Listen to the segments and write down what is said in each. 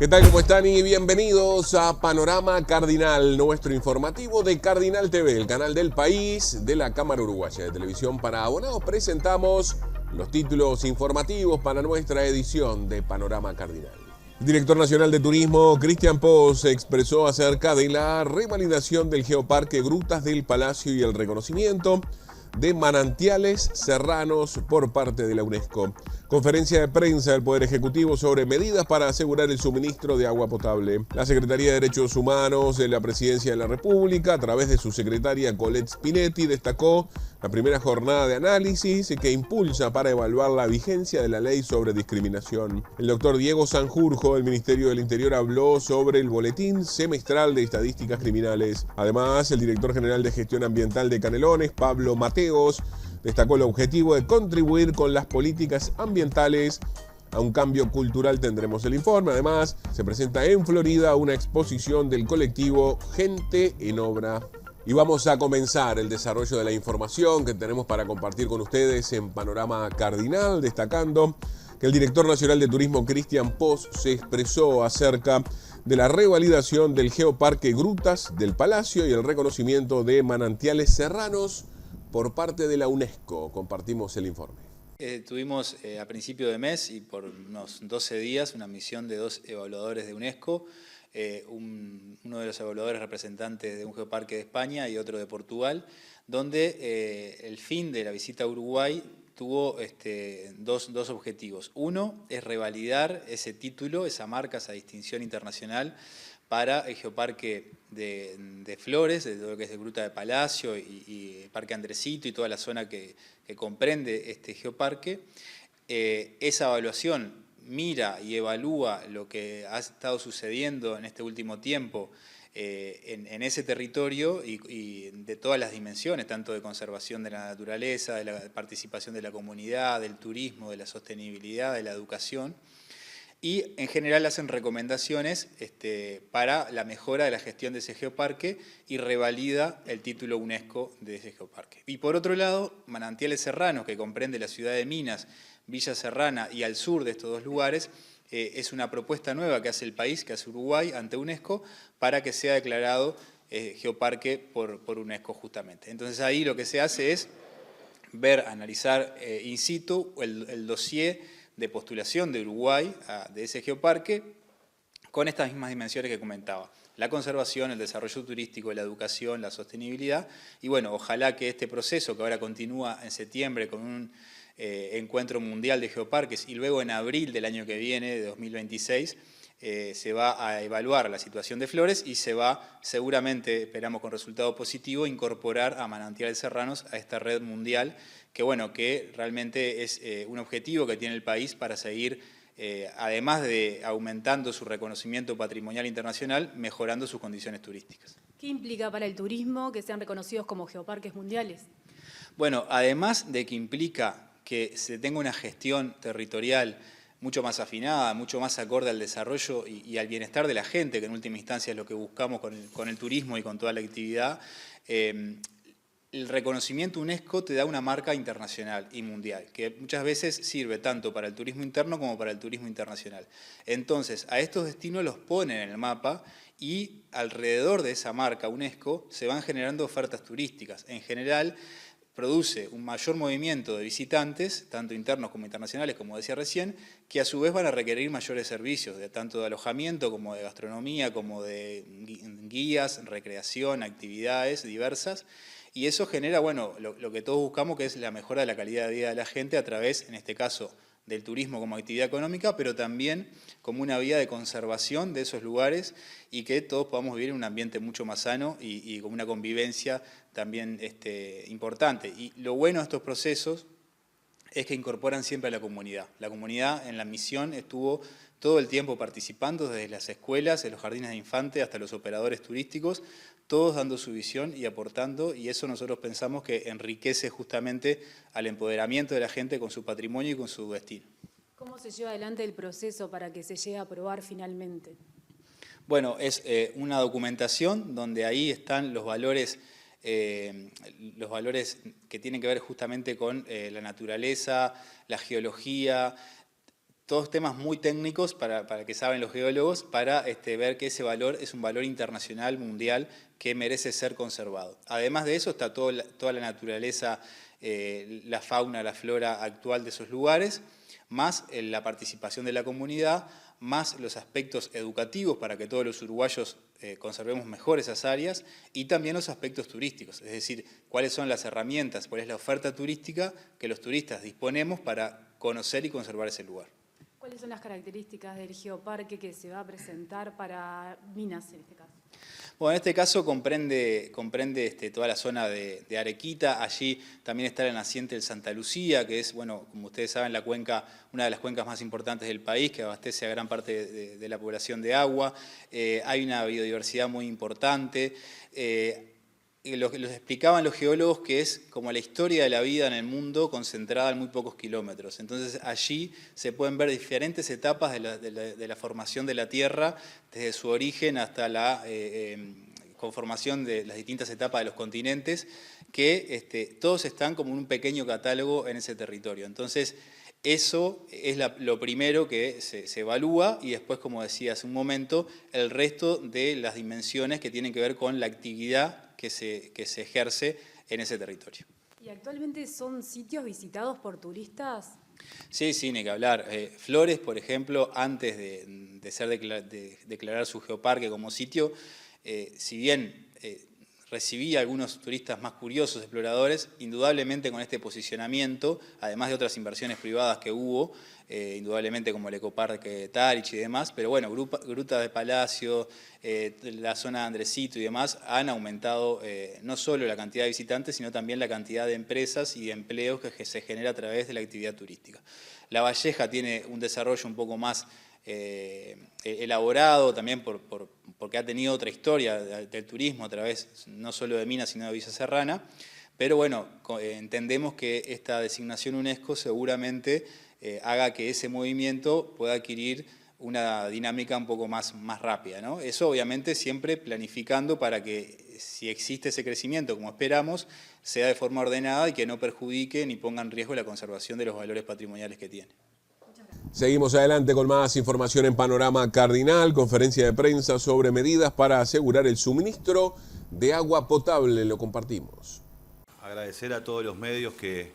¿Qué tal? ¿Cómo están? Y bienvenidos a Panorama Cardinal, nuestro informativo de Cardinal TV, el canal del país de la Cámara Uruguaya de Televisión para abonados. Presentamos los títulos informativos para nuestra edición de Panorama Cardinal. El director nacional de Turismo, Cristian Poz, se expresó acerca de la revalidación del Geoparque Grutas del Palacio y el reconocimiento de manantiales serranos por parte de la UNESCO. Conferencia de prensa del Poder Ejecutivo sobre medidas para asegurar el suministro de agua potable. La Secretaría de Derechos Humanos de la Presidencia de la República, a través de su secretaria Colette Spinetti, destacó la primera jornada de análisis que impulsa para evaluar la vigencia de la ley sobre discriminación. El doctor Diego Sanjurjo del Ministerio del Interior habló sobre el boletín semestral de estadísticas criminales. Además, el director general de Gestión Ambiental de Canelones, Pablo Mateos, destacó el objetivo de contribuir con las políticas ambientales a un cambio cultural. Tendremos el informe. Además, se presenta en Florida una exposición del colectivo Gente en Obra. Y vamos a comenzar el desarrollo de la información que tenemos para compartir con ustedes en Panorama Cardinal, destacando que el director nacional de Turismo, Cristian Poz, se expresó acerca de la revalidación del Geoparque Grutas del Palacio y el reconocimiento de manantiales serranos por parte de la UNESCO. Compartimos el informe. Tuvimos a principio de mes y por unos 12 días una misión de 2 evaluadores de UNESCO, uno de los evaluadores representantes de un geoparque de España y otro de Portugal, donde el fin de la visita a Uruguay tuvo dos objetivos. Uno es revalidar ese título, esa marca, esa distinción internacional para el geoparque de Flores, de todo lo que es el Gruta de Palacio y el Parque Andresito y toda la zona que comprende este geoparque. Esa evaluación mira y evalúa lo que ha estado sucediendo en este último tiempo en ese territorio y de todas las dimensiones, tanto de conservación de la naturaleza, de la participación de la comunidad, del turismo, de la sostenibilidad, de la educación. Y en general hacen recomendaciones para la mejora de la gestión de ese geoparque y revalida el título UNESCO de ese geoparque. Y por otro lado, Manantiales Serranos, que comprende la ciudad de Minas, Villa Serrana y al sur de estos dos lugares, es una propuesta nueva que hace el país, que hace Uruguay ante UNESCO, para que sea declarado geoparque por UNESCO justamente. Entonces ahí lo que se hace es ver, analizar in situ el dossier de postulación de Uruguay de ese geoparque con estas mismas dimensiones que comentaba: la conservación, el desarrollo turístico, la educación, la sostenibilidad. Y bueno, ojalá que este proceso, que ahora continúa en septiembre con un encuentro mundial de geoparques y luego en abril del año que viene, de 2026, se va a evaluar la situación de Flores y se va, seguramente, esperamos con resultado positivo, incorporar a Manantiales Serranos a esta red mundial que realmente es un objetivo que tiene el país para seguir, además de aumentando su reconocimiento patrimonial internacional, mejorando sus condiciones turísticas. ¿Qué implica para el turismo que sean reconocidos como geoparques mundiales? Bueno, además de que implica que se tenga una gestión territorial mucho más afinada, mucho más acorde al desarrollo y al bienestar de la gente, que en última instancia es lo que buscamos con el turismo y con toda la actividad, el reconocimiento UNESCO te da una marca internacional y mundial, que muchas veces sirve tanto para el turismo interno como para el turismo internacional. Entonces, a estos destinos los ponen en el mapa y alrededor de esa marca UNESCO se van generando ofertas turísticas. En general, produce un mayor movimiento de visitantes, tanto internos como internacionales, como decía recién, que a su vez van a requerir mayores servicios, tanto de alojamiento como de gastronomía, como de guías, recreación, actividades diversas. Y eso genera, bueno, lo que todos buscamos, que es la mejora de la calidad de vida de la gente a través, en este caso, del turismo como actividad económica, pero también como una vía de conservación de esos lugares y que todos podamos vivir en un ambiente mucho más sano y con una convivencia también importante. Y lo bueno de estos procesos es que incorporan siempre a la comunidad. La comunidad en la misión estuvo todo el tiempo participando, desde las escuelas, de los jardines de infantes hasta los operadores turísticos, todos dando su visión y aportando, y eso nosotros pensamos que enriquece justamente al empoderamiento de la gente con su patrimonio y con su destino. ¿Cómo se lleva adelante el proceso para que se llegue a aprobar finalmente? Bueno, es una documentación donde ahí están los valores que tienen que ver justamente con la naturaleza, la geología, todos temas muy técnicos para que saben los geólogos, para ver que ese valor es un valor internacional, mundial, que merece ser conservado. Además de eso está toda la naturaleza, la fauna, la flora actual de esos lugares, más la participación de la comunidad, más los aspectos educativos para que todos los uruguayos conservemos mejor esas áreas, y también los aspectos turísticos, es decir, cuáles son las herramientas, cuál es la oferta turística que los turistas disponemos para conocer y conservar ese lugar. ¿Cuáles son las características del geoparque que se va a presentar para Minas en este caso? Bueno, en este caso comprende toda la zona de Arequita. Allí también está la naciente del Santa Lucía, que es, bueno, como ustedes saben, una de las cuencas más importantes del país, que abastece a gran parte de la población de agua. Hay una biodiversidad muy importante. Los explicaban los geólogos que es como la historia de la vida en el mundo concentrada en muy pocos kilómetros. Entonces allí se pueden ver diferentes etapas de la formación de la Tierra, desde su origen hasta la conformación de las distintas etapas de los continentes, que todos están como en un pequeño catálogo en ese territorio. Entonces eso es lo primero que se evalúa, y después, como decía hace un momento, el resto de las dimensiones que tienen que ver con la actividad que se ejerce en ese territorio. ¿Y actualmente son sitios visitados por turistas? Sí, ni que hablar. Flores, por ejemplo, antes de declarar su geoparque como sitio, si bien recibía algunos turistas más curiosos, exploradores, indudablemente con este posicionamiento, además de otras inversiones privadas que hubo, indudablemente como el Ecoparque Tarich y demás, pero bueno, Gruta de Palacio, la zona de Andresito y demás han aumentado no solo la cantidad de visitantes, sino también la cantidad de empresas y de empleos que se genera a través de la actividad turística. La Valleja tiene un desarrollo un poco más elaborado también porque ha tenido otra historia del turismo a través no solo de Minas sino de Villa Serrana, pero bueno, entendemos que esta designación UNESCO seguramente haga que ese movimiento pueda adquirir una dinámica un poco más rápida, ¿no? Eso obviamente siempre planificando para que si existe ese crecimiento como esperamos, sea de forma ordenada y que no perjudique ni ponga en riesgo la conservación de los valores patrimoniales que tiene. Seguimos adelante con más información en Panorama Cardinal, conferencia de prensa sobre medidas para asegurar el suministro de agua potable. Lo compartimos. Agradecer a todos los medios que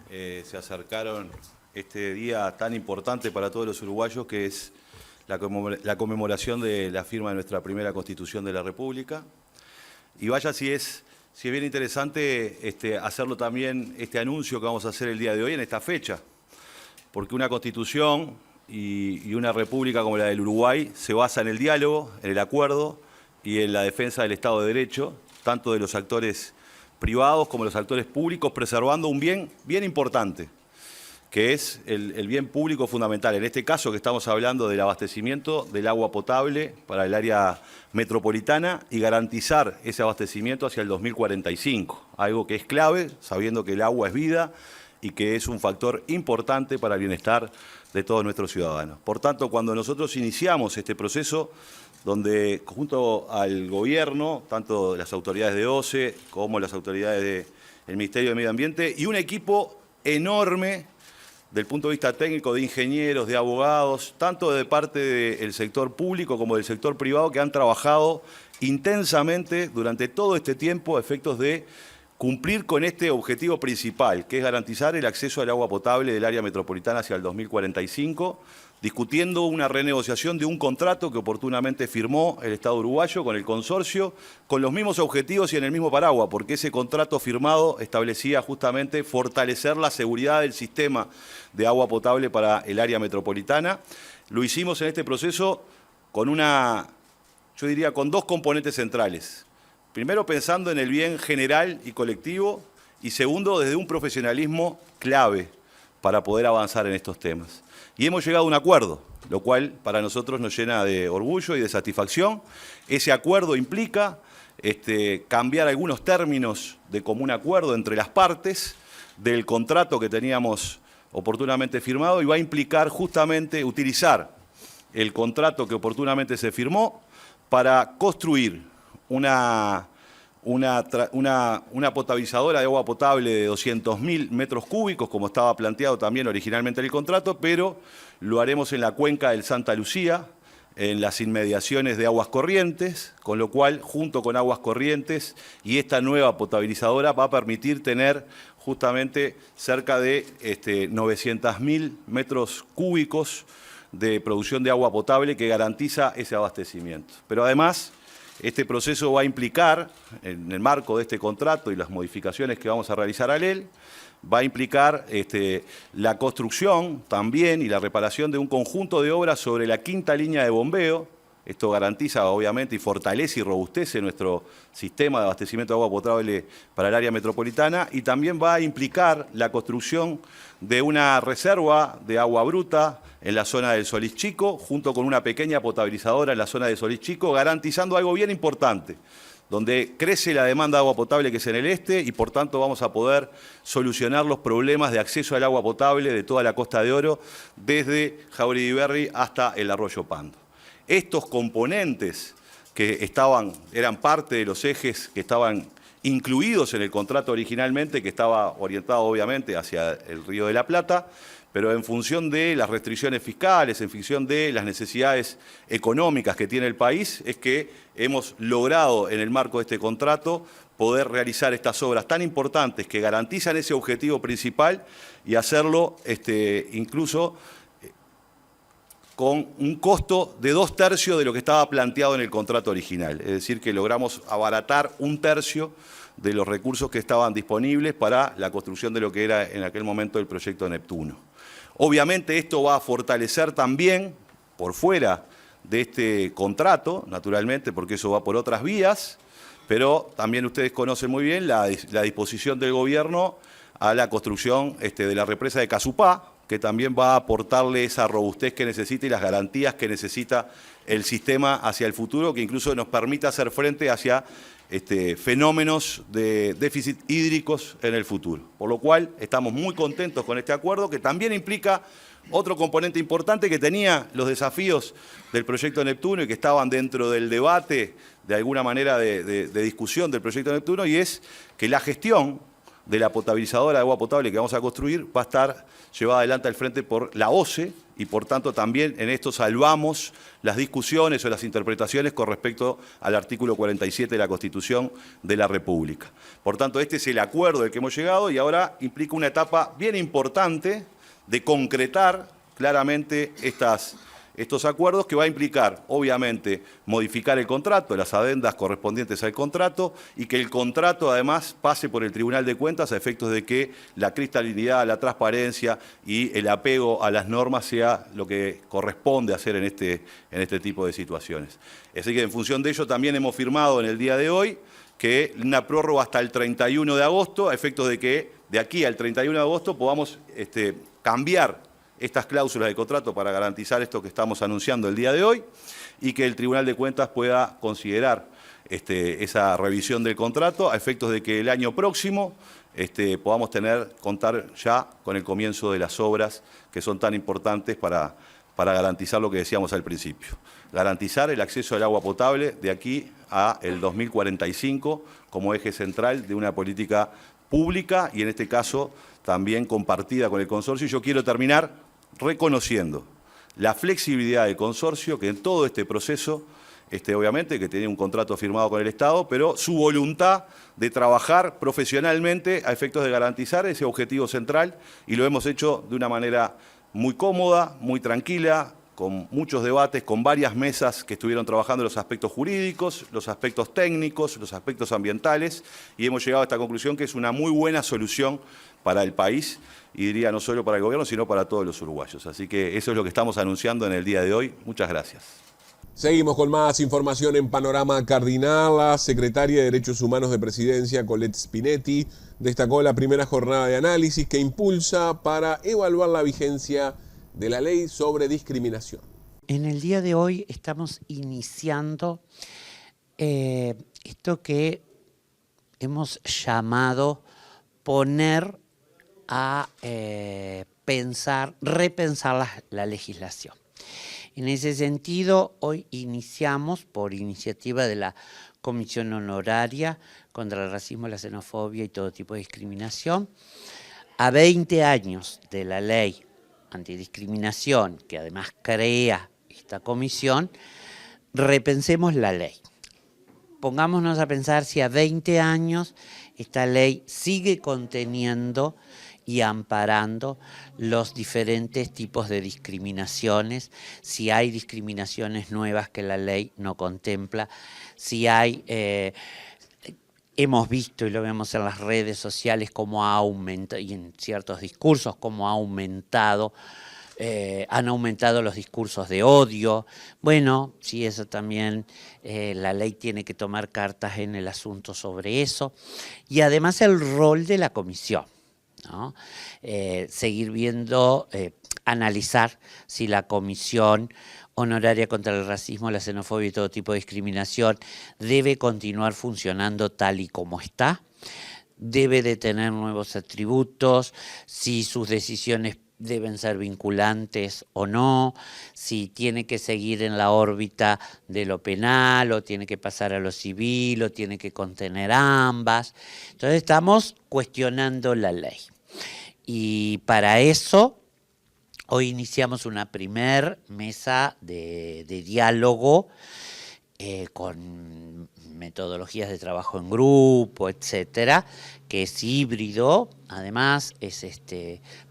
se acercaron este día tan importante para todos los uruguayos, que es la conmemoración de la firma de nuestra primera Constitución de la República. Y vaya si es bien interesante hacerlo también, este anuncio que vamos a hacer el día de hoy en esta fecha, porque una Constitución y una república como la del Uruguay se basa en el diálogo, en el acuerdo y en la defensa del Estado de Derecho, tanto de los actores privados como de los actores públicos, preservando un bien importante, que es el bien público fundamental. En este caso que estamos hablando del abastecimiento del agua potable para el área metropolitana y garantizar ese abastecimiento hacia el 2045, algo que es clave, sabiendo que el agua es vida y que es un factor importante para el bienestar de todos nuestros ciudadanos. Por tanto, cuando nosotros iniciamos este proceso, donde junto al gobierno, tanto las autoridades de OCE como las autoridades del Ministerio de Medio Ambiente, y un equipo enorme del punto de vista técnico de ingenieros, de abogados, tanto de parte del sector público como del sector privado, que han trabajado intensamente durante todo este tiempo a efectos de cumplir con este objetivo principal, que es garantizar el acceso al agua potable del área metropolitana hacia el 2045, discutiendo una renegociación de un contrato que oportunamente firmó el Estado uruguayo con el consorcio, con los mismos objetivos y en el mismo paraguas, porque ese contrato firmado establecía justamente fortalecer la seguridad del sistema de agua potable para el área metropolitana. Lo hicimos en este proceso con yo diría, con dos componentes centrales. Primero, pensando en el bien general y colectivo, y segundo, desde un profesionalismo clave para poder avanzar en estos temas. Y hemos llegado a un acuerdo, lo cual para nosotros nos llena de orgullo y de satisfacción. Ese acuerdo implica cambiar algunos términos de común acuerdo entre las partes del contrato que teníamos oportunamente firmado, y va a implicar justamente utilizar el contrato que oportunamente se firmó para construir una una potabilizadora de agua potable de 200.000 metros cúbicos, como estaba planteado también originalmente en el contrato, pero lo haremos en la cuenca del Santa Lucía, en las inmediaciones de Aguas Corrientes, con lo cual, junto con Aguas Corrientes y esta nueva potabilizadora va a permitir tener justamente cerca de 900.000 metros cúbicos de producción de agua potable que garantiza ese abastecimiento. Pero además, este proceso va a implicar, en el marco de este contrato y las modificaciones que vamos a realizar a él, va a implicar la construcción también y la reparación de un conjunto de obras sobre la quinta línea de bombeo. Esto garantiza, obviamente, y fortalece y robustece nuestro sistema de abastecimiento de agua potable para el área metropolitana, y también va a implicar la construcción de una reserva de agua bruta en la zona del Solís Chico, junto con una pequeña potabilizadora en la zona de Solís Chico, garantizando algo bien importante, donde crece la demanda de agua potable, que es en el este, y por tanto vamos a poder solucionar los problemas de acceso al agua potable de toda la Costa de Oro, desde Jaureguiberri hasta el Arroyo Pando. Estos componentes que eran parte de los ejes que estaban incluidos en el contrato originalmente, que estaba orientado obviamente hacia el Río de la Plata, pero en función de las restricciones fiscales, en función de las necesidades económicas que tiene el país, es que hemos logrado en el marco de este contrato poder realizar estas obras tan importantes que garantizan ese objetivo principal y hacerlo incluso con un costo de 2/3 de lo que estaba planteado en el contrato original. Es decir, que logramos abaratar 1/3 de los recursos que estaban disponibles para la construcción de lo que era en aquel momento el proyecto Neptuno. Obviamente esto va a fortalecer también, por fuera de este contrato, naturalmente, porque eso va por otras vías, pero también ustedes conocen muy bien la disposición del gobierno a la construcción de la represa de Casupá, que también va a aportarle esa robustez que necesita y las garantías que necesita el sistema hacia el futuro, que incluso nos permita hacer frente hacia fenómenos de déficit hídricos en el futuro. Por lo cual estamos muy contentos con este acuerdo, que también implica otro componente importante que tenía los desafíos del proyecto Neptuno y que estaban dentro del debate, de alguna manera, de discusión del proyecto Neptuno, y es que la gestión de la potabilizadora de agua potable que vamos a construir va a estar llevada adelante al frente por la OCE, y por tanto también en esto salvamos las discusiones o las interpretaciones con respecto al artículo 47 de la Constitución de la República. Por tanto, este es el acuerdo al que hemos llegado, y ahora implica una etapa bien importante de concretar claramente estos acuerdos, que va a implicar, obviamente, modificar el contrato, las adendas correspondientes al contrato, y que el contrato además pase por el Tribunal de Cuentas a efectos de que la cristalinidad, la transparencia y el apego a las normas sea lo que corresponde hacer en este tipo de situaciones. Así que en función de ello también hemos firmado en el día de hoy que una prórroga hasta el 31 de agosto, a efectos de que de aquí al 31 de agosto podamos cambiar estas cláusulas de contrato para garantizar esto que estamos anunciando el día de hoy, y que el Tribunal de Cuentas pueda considerar esa revisión del contrato a efectos de que el año próximo podamos contar ya con el comienzo de las obras que son tan importantes para garantizar lo que decíamos al principio. Garantizar el acceso al agua potable de aquí a el 2045 como eje central de una política pública, y en este caso también compartida con el consorcio. Y yo quiero terminar reconociendo la flexibilidad del consorcio, que en todo este proceso, obviamente, que tenía un contrato firmado con el Estado, pero su voluntad de trabajar profesionalmente a efectos de garantizar ese objetivo central, y lo hemos hecho de una manera muy cómoda, muy tranquila, con muchos debates, con varias mesas que estuvieron trabajando los aspectos jurídicos, los aspectos técnicos, los aspectos ambientales, y hemos llegado a esta conclusión, que es una muy buena solución para el país, y diría no solo para el gobierno, sino para todos los uruguayos. Así que eso es lo que estamos anunciando en el día de hoy. Muchas gracias. Seguimos con más información en Panorama Cardinal. La secretaria de Derechos Humanos de Presidencia, Colette Spinetti, destacó la primera jornada de análisis que impulsa para evaluar la vigencia de la ley sobre discriminación. En el día de hoy estamos iniciando esto que hemos llamado poner a repensar la legislación. En ese sentido, hoy iniciamos, por iniciativa de la Comisión Honoraria contra el Racismo, la Xenofobia y todo tipo de discriminación, a 20 años de la ley antidiscriminación, que además crea esta comisión, repensemos la ley. Pongámonos a pensar si a 20 años esta ley sigue conteniendo y amparando los diferentes tipos de discriminaciones, si hay discriminaciones nuevas que la ley no contempla, si hay, hemos visto y lo vemos en las redes sociales cómo ha aumentado, y en ciertos discursos, cómo han aumentado los discursos de odio. Bueno, sí, eso también, la ley tiene que tomar cartas en el asunto sobre eso. Y además el rol de la comisión, ¿no? Seguir viendo, analizar si la Comisión Honoraria contra el Racismo, la Xenofobia y todo tipo de discriminación debe continuar funcionando tal y como está, debe de tener nuevos atributos, si sus decisiones deben ser vinculantes o no, si tiene que seguir en la órbita de lo penal o tiene que pasar a lo civil o tiene que contener ambas. Entonces estamos cuestionando la ley. Y para eso, hoy iniciamos una primer mesa de diálogo con metodologías de trabajo en grupo, etcétera, que es híbrido, además es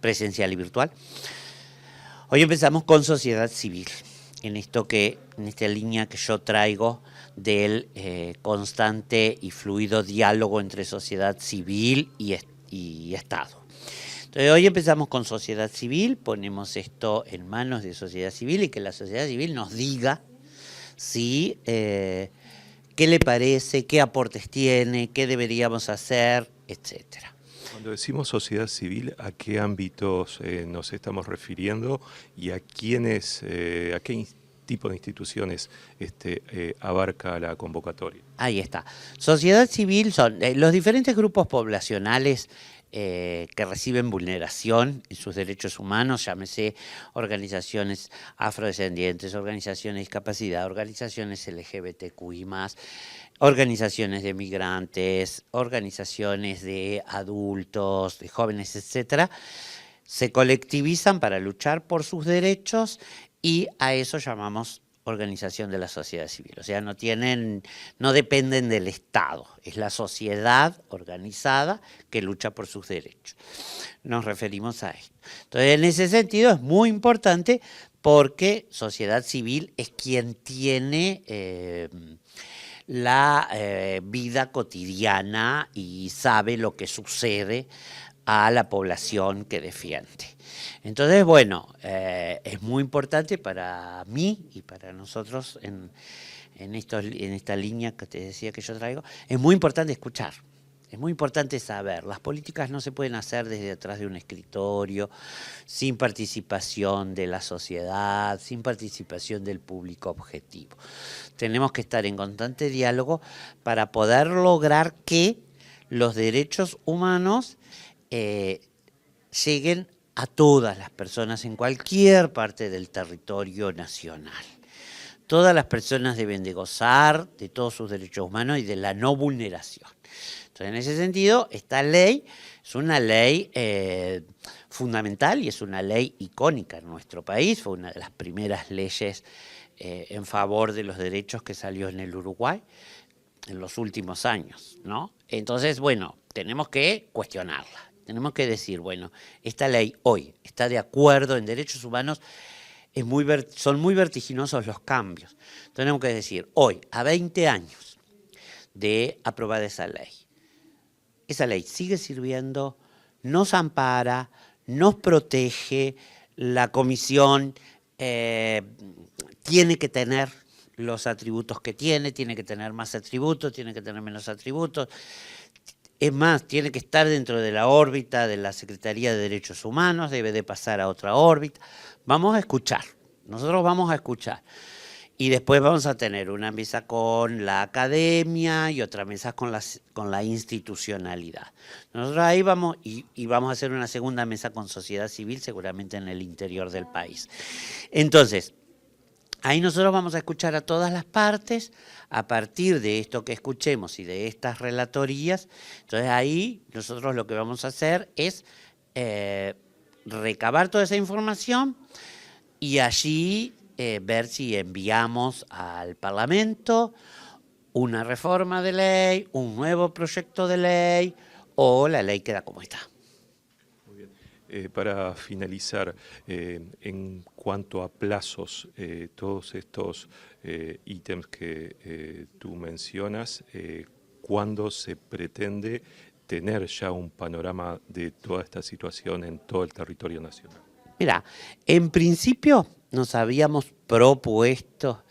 presencial y virtual. Hoy empezamos con sociedad civil, en esta línea que yo traigo del constante y fluido diálogo entre sociedad civil y Estado. Entonces, hoy empezamos con sociedad civil, ponemos esto en manos de sociedad civil y que la sociedad civil nos diga si, qué le parece, qué aportes tiene, qué deberíamos hacer, etcétera. Cuando decimos sociedad civil, ¿a qué ámbitos nos estamos refiriendo y a quiénes, a qué tipo de instituciones abarca la convocatoria? Ahí está. Sociedad civil son los diferentes grupos poblacionales que reciben vulneración en sus derechos humanos, llámese organizaciones afrodescendientes, organizaciones de discapacidad, organizaciones LGBTQI+, organizaciones de migrantes, organizaciones de adultos, de jóvenes, etcétera, se colectivizan para luchar por sus derechos y a eso llamamos organización de la sociedad civil. O sea, no dependen del Estado, es la sociedad organizada que lucha por sus derechos. Nos referimos a esto. Entonces, en ese sentido es muy importante porque sociedad civil es quien tiene la vida cotidiana y sabe lo que sucede a la población que defiende. Entonces, bueno, es muy importante para mí y para nosotros en esta línea que te decía que yo traigo, es muy importante escuchar, es muy importante saber. Las políticas no se pueden hacer desde atrás de un escritorio, sin participación de la sociedad, sin participación del público objetivo. Tenemos que estar en constante diálogo para poder lograr que los derechos humanos lleguen a todas las personas en cualquier parte del territorio nacional. Todas las personas deben de gozar de todos sus derechos humanos y de la no vulneración. Entonces, en ese sentido, esta ley es una ley fundamental y es una ley icónica en nuestro país. Fue una de las primeras leyes en favor de los derechos que salió en el Uruguay en los últimos años, ¿no? Entonces, bueno, tenemos que cuestionarla. Tenemos que decir, bueno, esta ley hoy está de acuerdo en derechos humanos, son muy vertiginosos los cambios. Tenemos que decir, hoy, a 20 años de aprobada esa ley sigue sirviendo, nos ampara, nos protege, la comisión tiene que tener los atributos que tiene que tener más atributos, tiene que tener menos atributos. Es más, tiene que estar dentro de la órbita de la Secretaría de Derechos Humanos, debe de pasar a otra órbita. Vamos a escuchar, nosotros vamos a escuchar. Y después vamos a tener una mesa con la academia y otra mesa con la institucionalidad. Nosotros ahí vamos y vamos a hacer una segunda mesa con sociedad civil, seguramente en el interior del país. Entonces, Ahí nosotros vamos a escuchar a todas las partes a partir de esto que escuchemos y de estas relatorías. Entonces ahí nosotros lo que vamos a hacer es recabar toda esa información y allí ver si enviamos al Parlamento una reforma de ley, un nuevo proyecto de ley o la ley queda como está. Para finalizar, en cuanto a plazos, todos estos ítems que tú mencionas, ¿cuándo se pretende tener ya un panorama de toda esta situación en todo el territorio nacional? Mira, en principio nos habíamos propuesto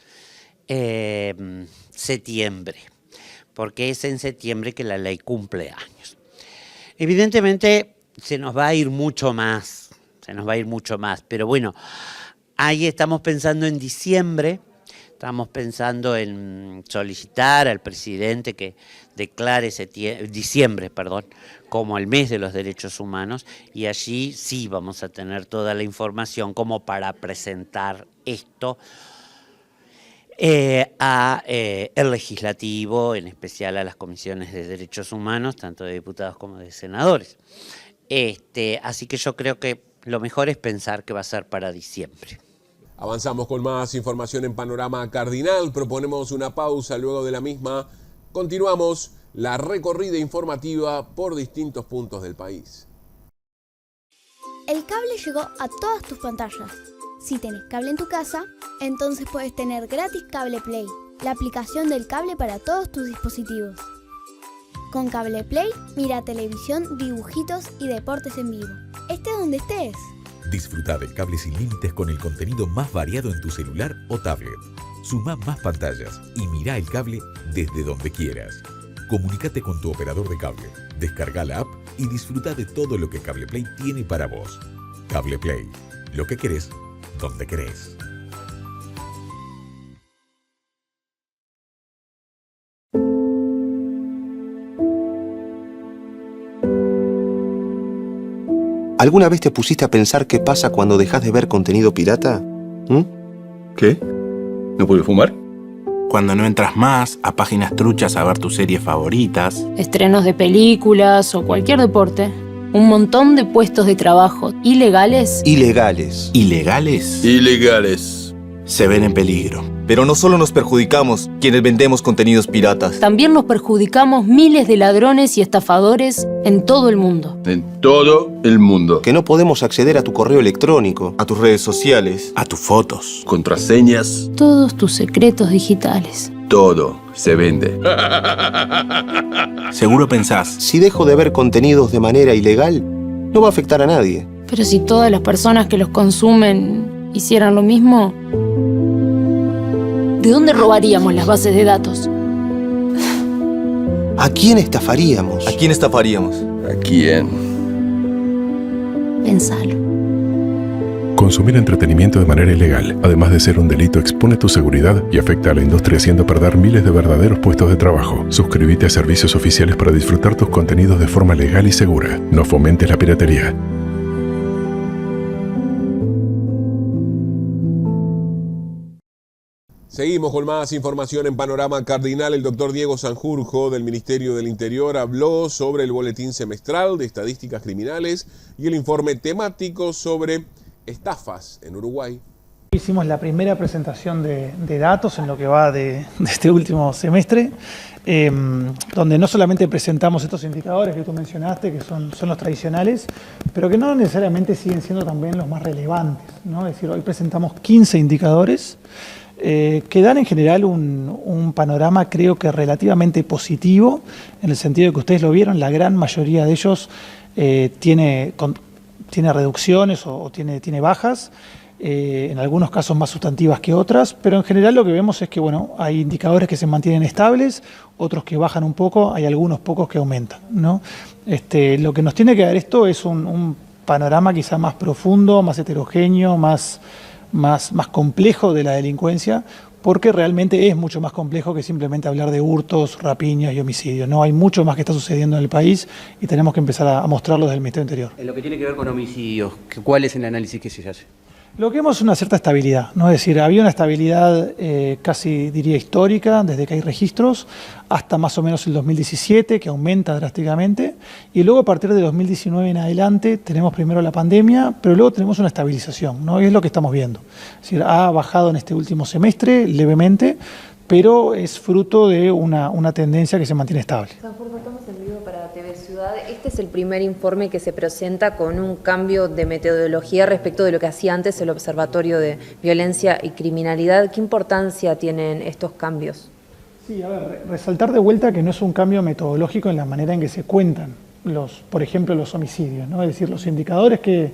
septiembre, porque es en septiembre que la ley cumple años. Evidentemente se nos va a ir mucho más, pero bueno, ahí estamos pensando en diciembre, estamos pensando en solicitar al presidente que declare diciembre, como el mes de los derechos humanos, y allí sí vamos a tener toda la información como para presentar esto el legislativo, en especial a las comisiones de derechos humanos, tanto de diputados como de senadores. Así que yo creo que lo mejor es pensar que va a ser para diciembre. Avanzamos con más información en Panorama Cardinal. Proponemos una pausa. Luego de la misma, continuamos la recorrida informativa por distintos puntos del país. El cable llegó a todas tus pantallas. Si tenés cable en tu casa, entonces puedes tener gratis Cable Play, la aplicación del cable para todos tus dispositivos. Con Cable Play, mira televisión, dibujitos y deportes en vivo. Estés donde estés. Disfruta del cable sin límites con el contenido más variado en tu celular o tablet. Sumá más pantallas y mira el cable desde donde quieras. Comunícate con tu operador de cable, descarga la app y disfruta de todo lo que Cable Play tiene para vos. Cable Play, lo que querés, donde querés. ¿Alguna vez te pusiste a pensar qué pasa cuando dejas de ver contenido pirata? ¿Qué? ¿No puedo fumar? Cuando no entras más a páginas truchas a ver tus series favoritas. Estrenos de películas o cualquier deporte. Un montón de puestos de trabajo ilegales. Ilegales. Se ven en peligro. Pero no solo nos perjudicamos quienes vendemos contenidos piratas. También nos perjudicamos miles de ladrones y estafadores en todo el mundo. En todo el mundo. Que no podemos acceder a tu correo electrónico, a tus redes sociales, a tus fotos, contraseñas. Todos tus secretos digitales. Todo se vende. Seguro pensás, si dejo de ver contenidos de manera ilegal, no va a afectar a nadie. Pero si todas las personas que los consumen hicieran lo mismo, ¿de dónde robaríamos las bases de datos? ¿A quién estafaríamos? ¿A quién estafaríamos? ¿A quién? Pensalo. Consumir entretenimiento de manera ilegal, además de ser un delito, expone tu seguridad y afecta a la industria, haciendo perder miles de verdaderos puestos de trabajo. Suscríbete a servicios oficiales para disfrutar tus contenidos de forma legal y segura. No fomentes la piratería. Seguimos con más información en Panorama Cardinal. El doctor Diego Sanjurjo del Ministerio del Interior habló sobre el boletín semestral de estadísticas criminales y el informe temático sobre estafas en Uruguay. Hicimos la primera presentación de datos en lo que va de este último semestre, donde no solamente presentamos estos indicadores que tú mencionaste, que son los tradicionales, pero que no necesariamente siguen siendo también los más relevantes, ¿no? Es decir, hoy presentamos 15 indicadores que dan en general un panorama, creo que relativamente positivo, en el sentido de que ustedes lo vieron, la gran mayoría de ellos tiene reducciones o tiene bajas, en algunos casos más sustantivas que otras, pero en general lo que vemos es que bueno, hay indicadores que se mantienen estables, otros que bajan un poco, hay algunos pocos que aumentan, ¿no? Lo que nos tiene que dar esto es un panorama quizá más profundo, más heterogéneo, más complejo de la delincuencia, porque realmente es mucho más complejo que simplemente hablar de hurtos, rapiñas y homicidios. No, hay mucho más que está sucediendo en el país y tenemos que empezar a mostrarlo desde el Ministerio del Interior. En lo que tiene que ver con homicidios, ¿cuál es el análisis que se hace? Lo que vemos es una cierta estabilidad, ¿no? Es decir, había una estabilidad casi diría histórica desde que hay registros hasta más o menos el 2017, que aumenta drásticamente, y luego a partir de 2019 en adelante tenemos primero la pandemia, pero luego tenemos una estabilización, ¿no? Y es lo que estamos viendo. Es decir, ha bajado en este último semestre levemente, pero es fruto de una tendencia que se mantiene estable. Sanford, estamos en vivo para TV Ciudad. Este es el primer informe que se presenta con un cambio de metodología respecto de lo que hacía antes el Observatorio de Violencia y Criminalidad. ¿Qué importancia tienen estos cambios? Sí, a ver, resaltar de vuelta que no es un cambio metodológico en la manera en que se cuentan, por ejemplo, los homicidios, ¿no? Es decir, los indicadores que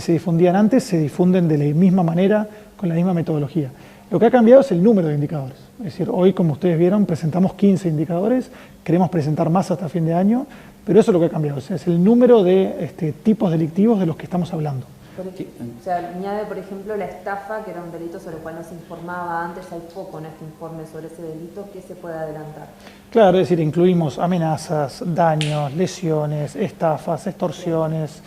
se difundían antes se difunden de la misma manera, con la misma metodología. Lo que ha cambiado es el número de indicadores. Es decir, hoy, como ustedes vieron, presentamos 15 indicadores, queremos presentar más hasta fin de año, pero eso es lo que ha cambiado, o sea, es el número de tipos delictivos de los que estamos hablando. O sea, añade, por ejemplo, la estafa, que era un delito sobre el cual no se informaba antes, hay poco en este informe sobre ese delito. ¿Qué se puede adelantar? Claro, es decir, incluimos amenazas, daños, lesiones, estafas, extorsiones,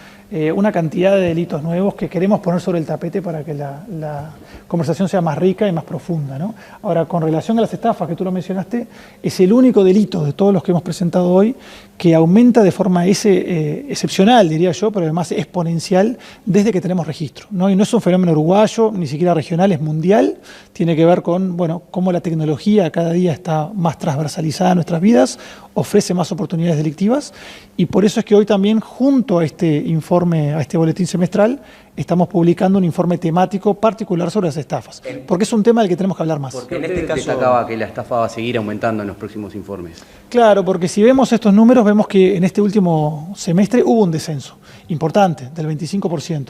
una cantidad de delitos nuevos que queremos poner sobre el tapete para que la conversación sea más rica y más profunda, ¿no? Ahora, con relación a las estafas, que tú lo mencionaste, es el único delito de todos los que hemos presentado hoy que aumenta de forma excepcional, diría yo, pero además exponencial desde que tenemos registro, ¿no? Y no es un fenómeno uruguayo, ni siquiera regional, es mundial, tiene que ver con, bueno, cómo la tecnología cada día está más transversalizada en nuestras vidas, ofrece más oportunidades delictivas, y por eso es que hoy también, junto a este informe, a este boletín semestral, estamos publicando un informe temático particular sobre las estafas, porque es un tema del que tenemos que hablar más. Porque en este caso destacaba que la estafa va a seguir aumentando en los próximos informes. Claro, porque si vemos estos números, vemos que en este último semestre hubo un descenso importante, del 25%.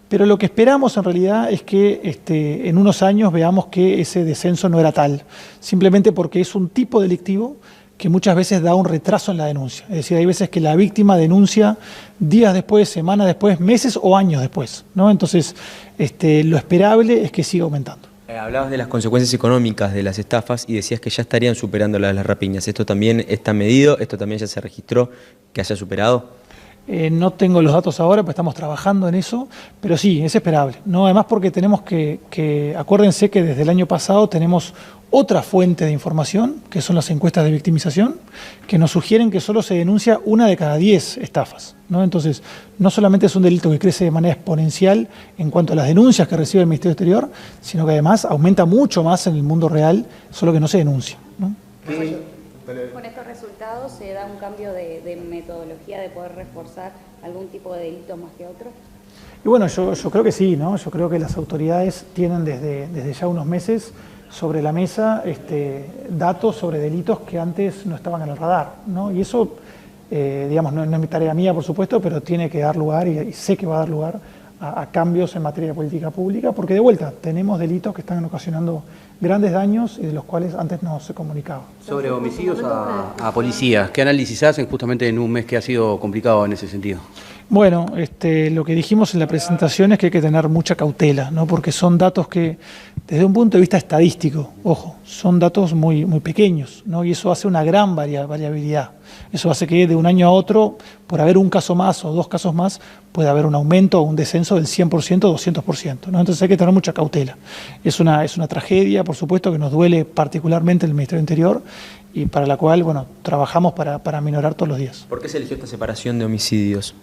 Pero lo que esperamos en realidad es que en unos años veamos que ese descenso no era tal, simplemente porque es un tipo delictivo que muchas veces da un retraso en la denuncia. Es decir, hay veces que la víctima denuncia días después, semanas después, meses o años después, ¿no? Entonces, lo esperable es que siga aumentando. Hablabas de las consecuencias económicas de las estafas y decías que ya estarían superando las de las rapiñas. ¿Esto también está medido? ¿Esto también ya se registró que haya superado? No tengo los datos ahora, pues estamos trabajando en eso, pero sí, es esperable, ¿no? Además porque tenemos acuérdense que desde el año pasado tenemos otra fuente de información, que son las encuestas de victimización, que nos sugieren que solo se denuncia 1 de cada 10 estafas, ¿no? Entonces, no solamente es un delito que crece de manera exponencial en cuanto a las denuncias que recibe el Ministerio del Exterior, sino que además aumenta mucho más en el mundo real, solo que no se denuncia, ¿no? Con estos resultados se da un cambio de metodología de poder reforzar algún tipo de delito más que otro. Y bueno, yo creo que sí, ¿no? Yo creo que las autoridades tienen desde ya unos meses sobre la mesa datos sobre delitos que antes no estaban en el radar, ¿no? Y eso, digamos, no es mi tarea mía, por supuesto, pero tiene que dar lugar, y sé que va a dar lugar, a cambios en materia de política pública, porque de vuelta tenemos delitos que están ocasionando grandes daños y de los cuales antes no se comunicaba. Sobre homicidios a policías, ¿qué análisis hacen justamente en un mes que ha sido complicado en ese sentido? Bueno, lo que dijimos en la presentación es que hay que tener mucha cautela, ¿no? Porque son datos que, desde un punto de vista estadístico, ojo, son datos muy, muy pequeños, ¿no? Y eso hace una gran variabilidad. Eso hace que de un año a otro, por haber un caso más o 2 casos más, puede haber un aumento o un descenso del 100% o 200%, ¿no? Entonces hay que tener mucha cautela. Es una tragedia, por supuesto, que nos duele particularmente el Ministerio del Interior y para la cual, bueno, trabajamos para minorar todos los días. ¿Por qué se eligió esta separación de homicidios?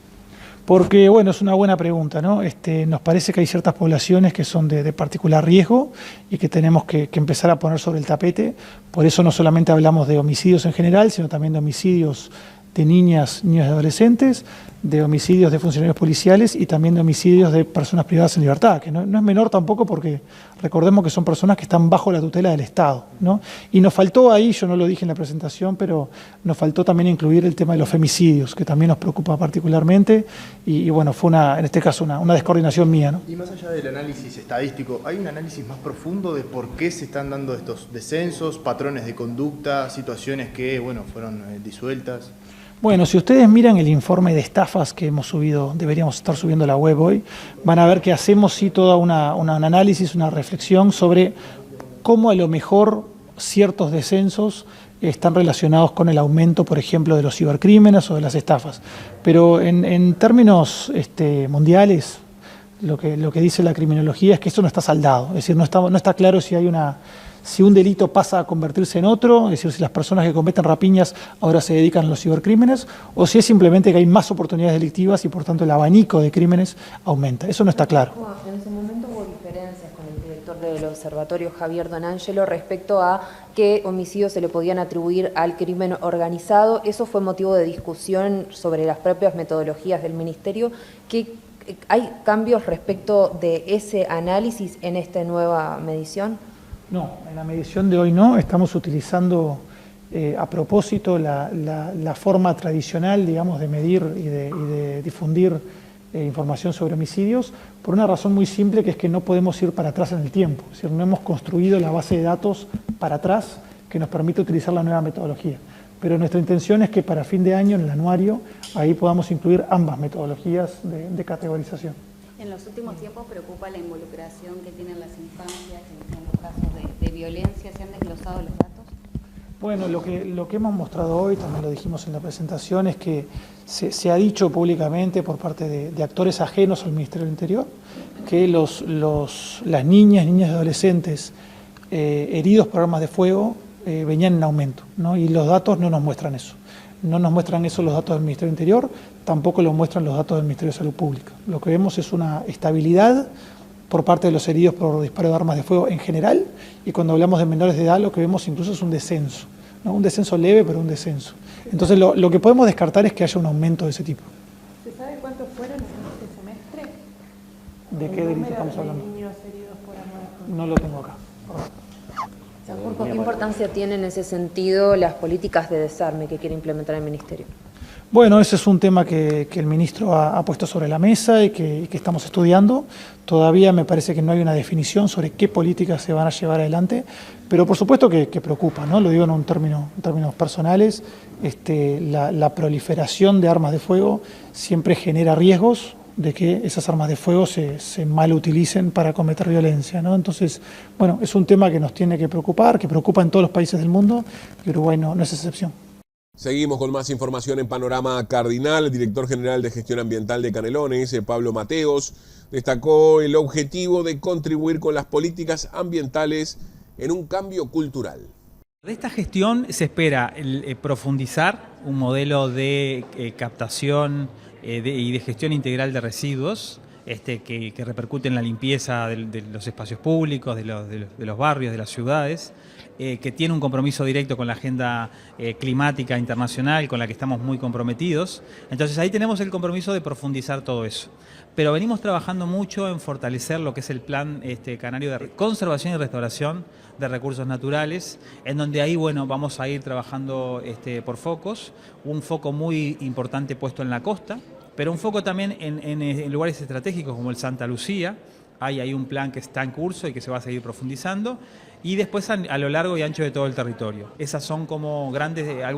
Porque, bueno, es una buena pregunta, ¿no? Nos parece que hay ciertas poblaciones que son de particular riesgo y que tenemos que empezar a poner sobre el tapete. Por eso no solamente hablamos de homicidios en general, sino también de homicidios de niñas, niños y adolescentes, de homicidios de funcionarios policiales y también de homicidios de personas privadas en libertad, que no es menor tampoco porque recordemos que son personas que están bajo la tutela del Estado, ¿no? Y nos faltó ahí, yo no lo dije en la presentación, pero nos faltó también incluir el tema de los femicidios, que también nos preocupa particularmente y bueno, fue en este caso una descoordinación mía, ¿no? Y más allá del análisis estadístico, ¿hay un análisis más profundo de por qué se están dando estos descensos, patrones de conducta, situaciones que, bueno, fueron disueltas? Bueno, si ustedes miran el informe de estafas que hemos subido, deberíamos estar subiendo a la web hoy, van a ver que hacemos sí toda un análisis, una reflexión sobre cómo a lo mejor ciertos descensos están relacionados con el aumento, por ejemplo, de los cibercrímenes o de las estafas. Pero en términos mundiales, Lo que dice la criminología es que eso no está saldado, es decir, no está claro si un delito pasa a convertirse en otro, es decir, si las personas que cometen rapiñas ahora se dedican a los cibercrímenes, o si es simplemente que hay más oportunidades delictivas y por tanto el abanico de crímenes aumenta. Eso no está claro. En ese momento hubo diferencias con el director del observatorio, Javier Donangelo, respecto a qué homicidios se le podían atribuir al crimen organizado. Eso fue motivo de discusión sobre las propias metodologías del Ministerio. ¿Hay cambios respecto de ese análisis en esta nueva medición? No, en la medición de hoy no. Estamos utilizando a propósito la forma tradicional, digamos, de medir y de difundir información sobre homicidios por una razón muy simple, que es que no podemos ir para atrás en el tiempo. Es decir, no hemos construido la base de datos para atrás que nos permite utilizar la nueva metodología. Pero nuestra intención es que para fin de año, en el anuario, ahí podamos incluir ambas metodologías de categorización. En los últimos tiempos preocupa la involucración que tienen las infancias en los casos de violencia. ¿Se han desglosado los datos? Bueno, lo que hemos mostrado hoy, también lo dijimos en la presentación, es que se ha dicho públicamente por parte de actores ajenos al Ministerio del Interior que las niñas y adolescentes heridos por armas de fuego venían en aumento, ¿no? Y los datos no nos muestran eso. No nos muestran eso los datos del Ministerio del Interior, tampoco lo muestran los datos del Ministerio de Salud Pública. Lo que vemos es una estabilidad por parte de los heridos por disparo de armas de fuego en general, y cuando hablamos de menores de edad lo que vemos incluso es un descenso, ¿no? Un descenso leve, pero un descenso. Entonces lo que podemos descartar es que haya un aumento de ese tipo. ¿Se sabe cuántos fueron en este semestre? ¿De qué delito estamos hablando? Niños heridos por armas de fuego. No lo tengo acá. ¿Qué importancia tienen en ese sentido las políticas de desarme que quiere implementar el Ministerio? Bueno, ese es un tema que el ministro ha puesto sobre la mesa y que estamos estudiando. Todavía me parece que no hay una definición sobre qué políticas se van a llevar adelante, pero por supuesto que preocupa, ¿no? Lo digo en términos personales. La proliferación de armas de fuego siempre genera riesgos de que esas armas de fuego se mal utilicen para cometer violencia, ¿no? Entonces, bueno, es un tema que nos tiene que preocupar, que preocupa en todos los países del mundo, y Uruguay no es excepción. Seguimos con más información en Panorama Cardinal. El director general de Gestión Ambiental de Canelones, Pablo Mateos, destacó el objetivo de contribuir con las políticas ambientales en un cambio cultural. De esta gestión se espera profundizar un modelo de captación y de gestión integral de residuos que repercute en la limpieza de los espacios públicos, de los barrios, de las ciudades, que tiene un compromiso directo con la agenda climática internacional, con la que estamos muy comprometidos. Entonces ahí tenemos el compromiso de profundizar todo eso. Pero venimos trabajando mucho en fortalecer lo que es el plan canario de conservación y restauración de recursos naturales, en donde ahí, bueno, vamos a ir trabajando por focos, un foco muy importante puesto en la costa, pero un foco también en lugares estratégicos como el Santa Lucía. Hay un plan que está en curso y que se va a seguir profundizando, y después a lo largo y ancho de todo el territorio. Esas son como algunas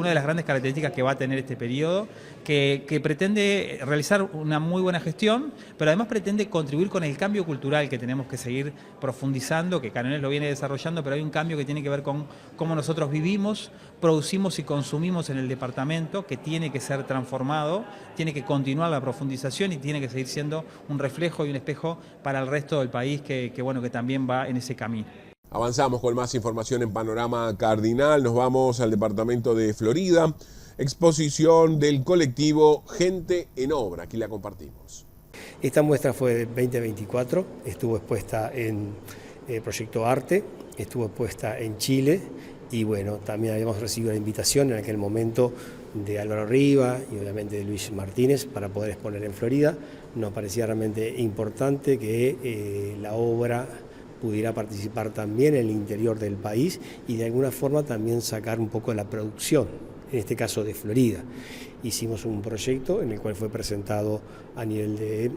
de las grandes características que va a tener este periodo, que pretende realizar una muy buena gestión, pero además pretende contribuir con el cambio cultural que tenemos que seguir profundizando, que Canelones lo viene desarrollando, pero hay un cambio que tiene que ver con cómo nosotros vivimos, producimos y consumimos en el departamento, que tiene que ser transformado, tiene que continuar la profundización y tiene que seguir siendo un reflejo y un espejo para el resto del país que también va en ese camino. Avanzamos con más información en Panorama Cardinal. Nos vamos al departamento de Florida. Exposición del colectivo Gente en Obra. Aquí la compartimos. Esta muestra fue del 2024. Estuvo expuesta en Proyecto Arte, estuvo expuesta en Chile y bueno, también habíamos recibido la invitación en aquel momento de Álvaro Riva y obviamente de Luis Martínez para poder exponer en Florida. Nos parecía realmente importante que la obra pudiera participar también en el interior del país y de alguna forma también sacar un poco de la producción, en este caso de Florida. Hicimos un proyecto en el cual fue presentado a nivel de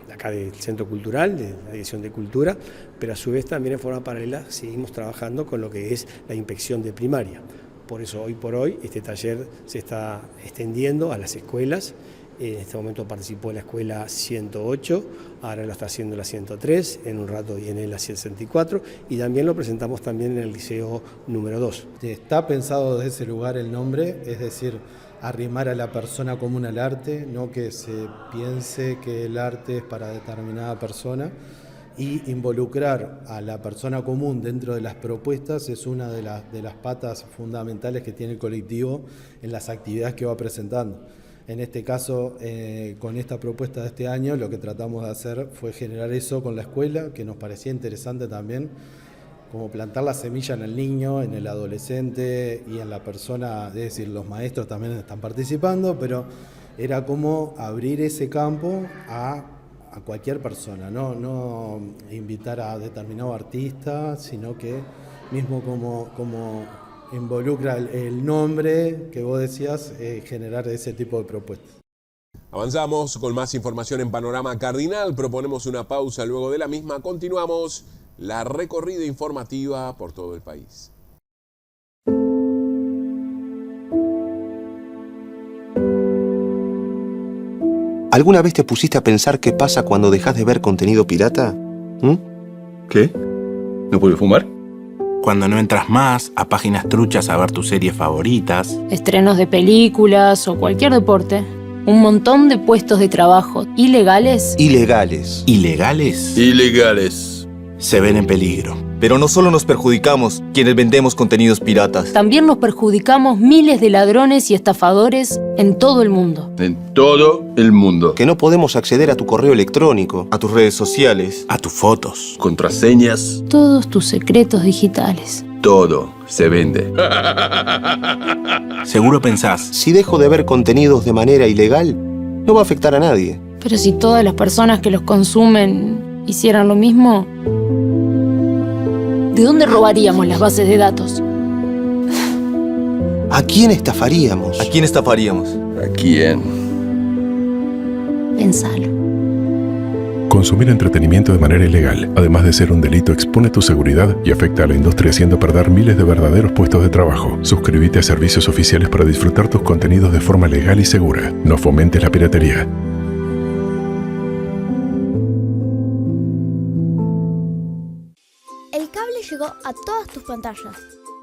acá del Centro Cultural, de la Dirección de Cultura, pero a su vez también en forma paralela seguimos trabajando con lo que es la inspección de primaria. Por eso hoy por hoy este taller se está extendiendo a las escuelas. En este momento participó en la escuela 108, ahora lo está haciendo la 103, en un rato viene la 64 y también lo presentamos también en el liceo número 2. Está pensado desde ese lugar el nombre, es decir, arrimar a la persona común al arte, no que se piense que el arte es para determinada persona, y involucrar a la persona común dentro de las propuestas es una de las patas fundamentales que tiene el colectivo en las actividades que va presentando. En este caso, con esta propuesta de este año, lo que tratamos de hacer fue generar eso con la escuela, que nos parecía interesante también, como plantar la semilla en el niño, en el adolescente y en la persona, es decir, los maestros también están participando, pero era como abrir ese campo a cualquier persona, no invitar a determinado artista, sino que mismo como involucra el nombre que vos decías, generar ese tipo de propuestas. Avanzamos con más información en Panorama Cardinal, proponemos una pausa, luego de la misma continuamos la recorrida informativa por todo el país. ¿Alguna vez te pusiste a pensar qué pasa cuando dejas de ver contenido pirata? ¿Qué? ¿No puedo fumar? Cuando no entras más a páginas truchas a ver tus series favoritas. Estrenos de películas o cualquier deporte. Un montón de puestos de trabajo ilegales. Ilegales. ¿Ilegales? Ilegales. Se ven en peligro. Pero no solo nos perjudicamos quienes vendemos contenidos piratas. También nos perjudicamos miles de ladrones y estafadores en todo el mundo. En todo el mundo. Que no podemos acceder a tu correo electrónico, a tus redes sociales, a tus fotos, contraseñas. Todos tus secretos digitales. Todo se vende. Seguro pensás, si dejo de ver contenidos de manera ilegal, no va a afectar a nadie. Pero si todas las personas que los consumen hicieran lo mismo, ¿de dónde robaríamos las bases de datos? ¿A quién estafaríamos? ¿A quién estafaríamos? ¿A quién? Pensalo. Consumir entretenimiento de manera ilegal, además de ser un delito, expone tu seguridad y afecta a la industria, haciendo perder miles de verdaderos puestos de trabajo. Suscríbete a servicios oficiales para disfrutar tus contenidos de forma legal y segura. No fomentes la piratería. El cable llegó a todas tus pantallas.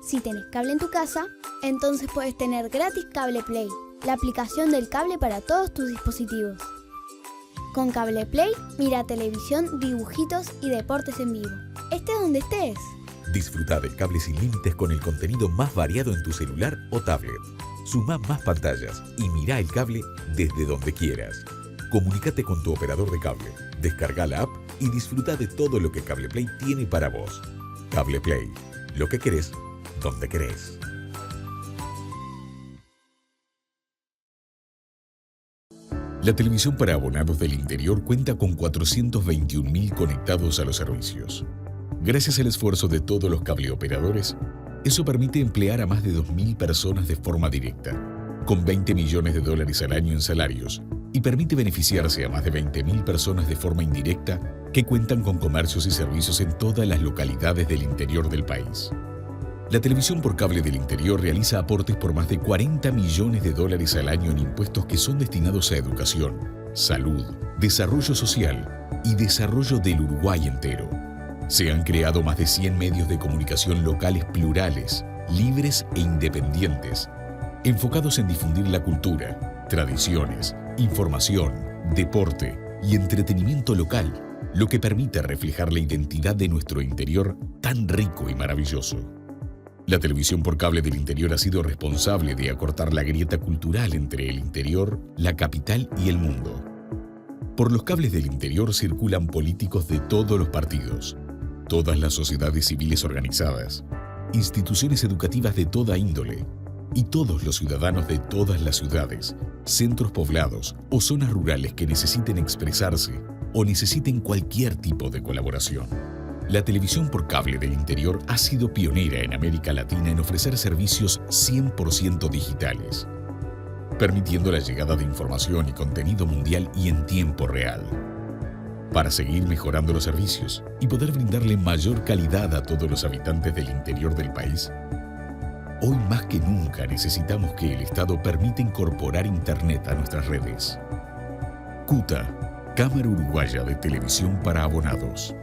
Si tenés cable en tu casa, entonces puedes tener gratis Cable Play, la aplicación del cable para todos tus dispositivos. Con Cable Play, mira televisión, dibujitos y deportes en vivo. Estés donde estés. Disfruta del cable sin límites con el contenido más variado en tu celular o tablet. Suma más pantallas y mira el cable desde donde quieras. Comunícate con tu operador de cable, descarga la app y disfruta de todo lo que Cable Play tiene para vos. Cable Play, lo que querés, donde querés. La televisión para abonados del interior cuenta con 421.000 conectados a los servicios. Gracias al esfuerzo de todos los cableoperadores, eso permite emplear a más de 2.000 personas de forma directa, con $20 millones al año en salarios, y permite beneficiarse a más de 20.000 personas de forma indirecta que cuentan con comercios y servicios en todas las localidades del interior del país. La televisión por cable del interior realiza aportes por más de $40 millones al año en impuestos que son destinados a educación, salud, desarrollo social y desarrollo del Uruguay entero. Se han creado más de 100 medios de comunicación locales plurales, libres e independientes, enfocados en difundir la cultura, tradiciones, información, deporte y entretenimiento local, lo que permite reflejar la identidad de nuestro interior tan rico y maravilloso. La televisión por cable del interior ha sido responsable de acortar la grieta cultural entre el interior, la capital y el mundo. Por los cables del interior circulan políticos de todos los partidos, todas las sociedades civiles organizadas, instituciones educativas de toda índole y todos los ciudadanos de todas las ciudades, centros poblados o zonas rurales que necesiten expresarse o necesiten cualquier tipo de colaboración. La televisión por cable del interior ha sido pionera en América Latina en ofrecer servicios 100% digitales, permitiendo la llegada de información y contenido mundial y en tiempo real. Para seguir mejorando los servicios y poder brindarle mayor calidad a todos los habitantes del interior del país, hoy más que nunca necesitamos que el Estado permita incorporar Internet a nuestras redes. CUTA, Cámara Uruguaya de Televisión para Abonados.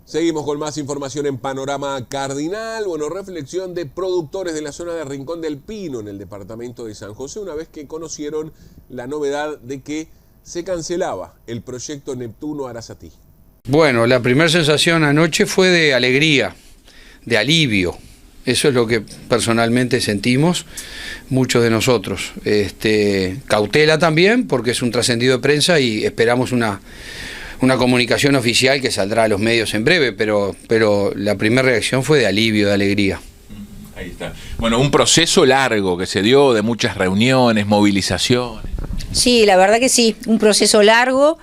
Seguimos con más información en Panorama Cardinal. Bueno, reflexión de productores de la zona de Rincón del Pino, en el departamento de San José, una vez que conocieron la novedad de que se cancelaba el proyecto Neptuno Arasatí. Bueno, la primera sensación anoche fue de alegría, de alivio. Eso es lo que personalmente sentimos muchos de nosotros. Cautela también, porque es un trascendido de prensa y esperamos una comunicación oficial que saldrá a los medios en breve, pero la primera reacción fue de alivio, de alegría. Ahí está. Bueno, un proceso largo que se dio, de muchas reuniones, movilizaciones. Sí, la verdad que sí, un proceso largo,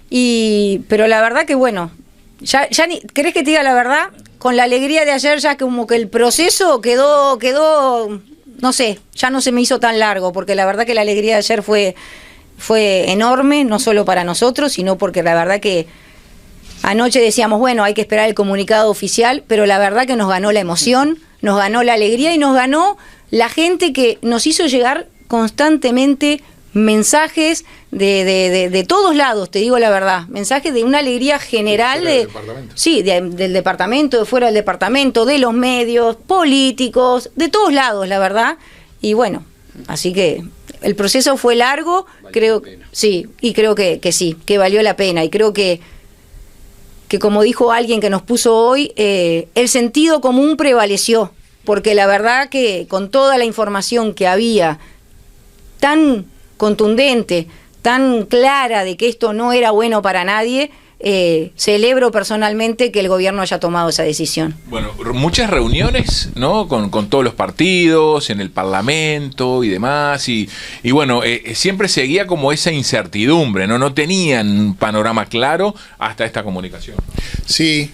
pero la verdad que bueno, ya ¿querés que te diga la verdad? Con la alegría de ayer ya como que el proceso quedó, no sé, ya no se me hizo tan largo, porque la verdad que la alegría de ayer fue enorme, no solo para nosotros, sino porque la verdad que anoche decíamos, bueno, hay que esperar el comunicado oficial, pero la verdad que nos ganó la emoción, nos ganó la alegría y nos ganó la gente que nos hizo llegar constantemente mensajes de todos lados, te digo la verdad, mensajes de una alegría general del departamento, de fuera del departamento, de los medios, políticos, de todos lados, la verdad, y bueno, así que el proceso fue largo, creo que sí, que valió la pena, y creo que como dijo alguien que nos puso hoy, el sentido común prevaleció, porque la verdad que con toda la información que había, tan contundente, tan clara de que esto no era bueno para nadie, celebro personalmente que el gobierno haya tomado esa decisión. Bueno, muchas reuniones, ¿no? Con todos los partidos, en el Parlamento y demás, y bueno, siempre seguía como esa incertidumbre, ¿no? No tenían un panorama claro hasta esta comunicación. Sí,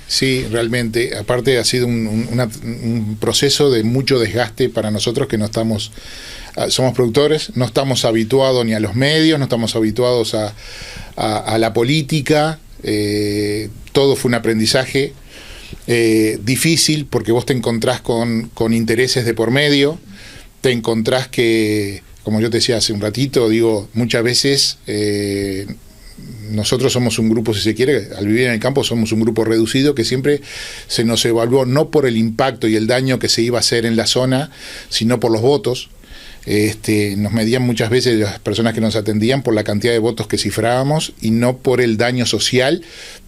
realmente. Aparte ha sido un proceso de mucho desgaste para nosotros que no estamos... Somos productores, no estamos habituados ni a los medios, no estamos habituados a la política. Todo fue un aprendizaje difícil porque vos te encontrás con intereses de por medio, te encontrás que, como yo te decía hace un ratito, digo, muchas veces nosotros somos un grupo, si se quiere, al vivir en el campo somos un grupo reducido que siempre se nos evaluó no por el impacto y el daño que se iba a hacer en la zona, sino por los votos. Nos medían muchas veces las personas que nos atendían por la cantidad de votos que cifrábamos y no por el daño social,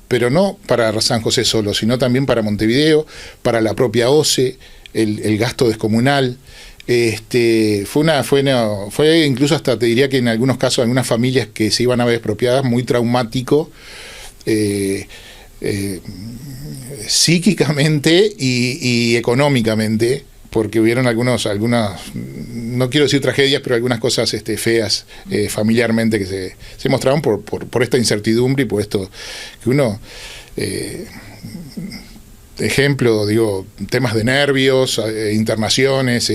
pero no para San José solo, sino también para Montevideo, para la propia OCE, el gasto descomunal. Fue incluso hasta te diría que en algunos casos, algunas familias que se iban a ver expropiadas, muy traumático, psíquicamente y económicamente, porque hubieron algunas, no quiero decir tragedias, pero algunas cosas feas familiarmente que se mostraron por esta incertidumbre y por esto que uno, ejemplo, digo, temas de nervios, internaciones,